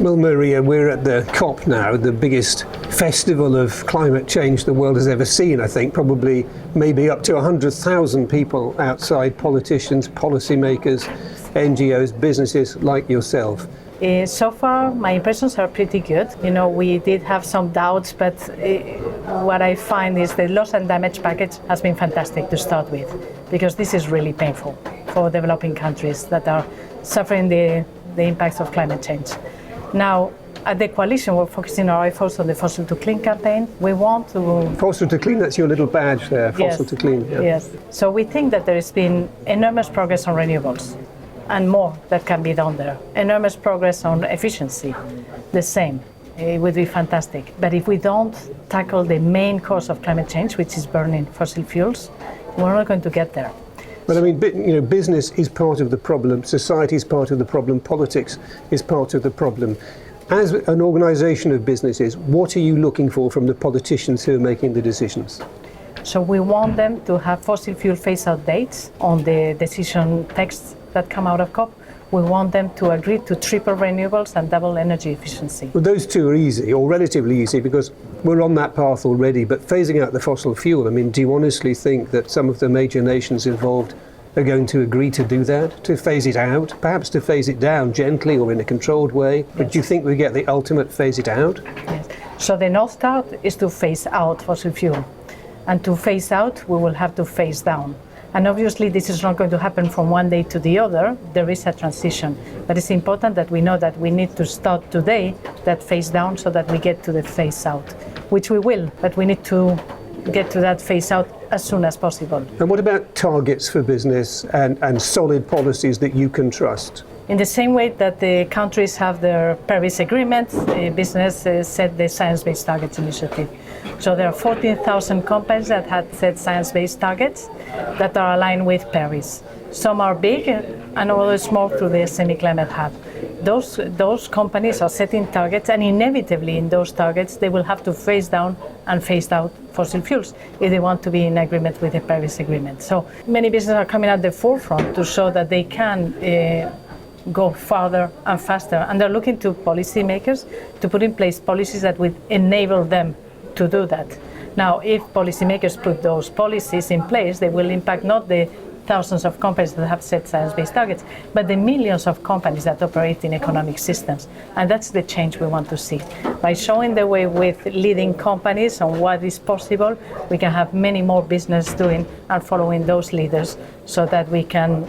Well, Maria, we're at the COP now, the biggest festival of climate change the world has ever seen, I think. Probably maybe up to 100,000 people outside, politicians, policymakers, NGOs, businesses like yourself. So far, my impressions are pretty good. You know, we did have some doubts, but what I find is the loss and damage package has been fantastic to start with, because this is really painful for developing countries that are suffering the impacts of climate change. Now, at the coalition, we're focusing our efforts on the Fossil to Clean campaign. We want to... Fossil to Clean, that's your little badge there, Fossil to Clean. Yeah. Yes. So we think that there has been enormous progress on renewables, and more that can be done there. Enormous progress on efficiency, the same. It would be fantastic. But if we don't tackle the main cause of climate change, which is burning fossil fuels, we're not going to get there. Well, I mean, you know, business is part of the problem, society is part of the problem, politics is part of the problem. As an organisation of businesses, what are you looking for from the politicians who are making the decisions? So we want them to have fossil fuel phase-out dates on the decision texts that come out of COP. We want them to agree to triple renewables and double energy efficiency. Well, those two are easy, or relatively easy, because we're on that path already. But phasing out the fossil fuel, I mean, do you honestly think that some of the major nations involved are going to agree to do that, to phase it out, perhaps to phase it down gently or in a controlled way? But Yes. do you think we get the ultimate phase it out? Yes. So the North Star is to phase out fossil fuel. And to phase out, we will have to phase down. And obviously, this is not going to happen from one day to the other. There is a transition. But it's important that we know that we need to start today that phase down so that we get to the phase out, which we will, but we need to get to that phase out as soon as possible. And what about targets for business and solid policies that you can trust? In the same way that the countries have their Paris Agreement, business set the Science-Based Targets Initiative. So there are 14,000 companies that had set science-based targets that are aligned with Paris. Some are big and others small through the Semi-Climate Hub. Those companies are setting targets, and inevitably in those targets they will have to phase down and phase out fossil fuels if they want to be in agreement with the Paris Agreement. So many businesses are coming at the forefront to show that they can go farther and faster, and they're looking to policymakers to put in place policies that would enable them to do that. Now, if policymakers put those policies in place, they will impact not the thousands of companies that have set science-based targets, but the millions of companies that operate in economic systems. And that's the change we want to see. By showing the way with leading companies on what is possible, we can have many more business doing and following those leaders so that we can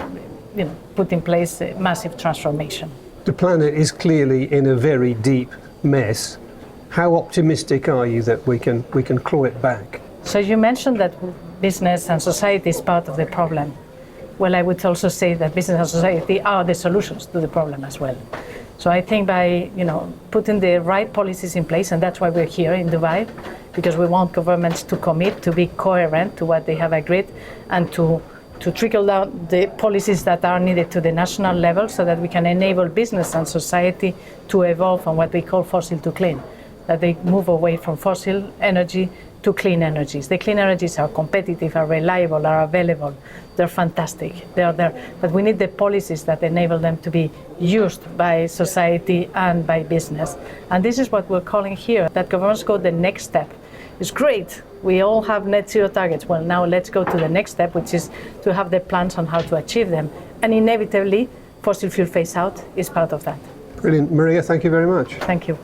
put in place a massive transformation. The planet is clearly in a very deep mess. How optimistic are you that we can claw it back? So you mentioned that business and society is part of the problem. Well, I would also say that business and society are the solutions to the problem as well. So I think by putting the right policies in place, and that's why we're here in Dubai, because we want governments to commit to be coherent to what they have agreed and to trickle down the policies that are needed to the national level so that we can enable business and society to evolve on what we call fossil to clean, that they move away from fossil energy to clean energies. The clean energies are competitive, are reliable, are available. They're fantastic. They are there. But we need the policies that enable them to be used by society and by business. And this is what we're calling here, that governments go the next step. It's great. We all have net zero targets. Well, now let's go to the next step, which is to have the plans on how to achieve them. And inevitably, fossil fuel phase out is part of that. Brilliant. Maria, thank you very much. Thank you.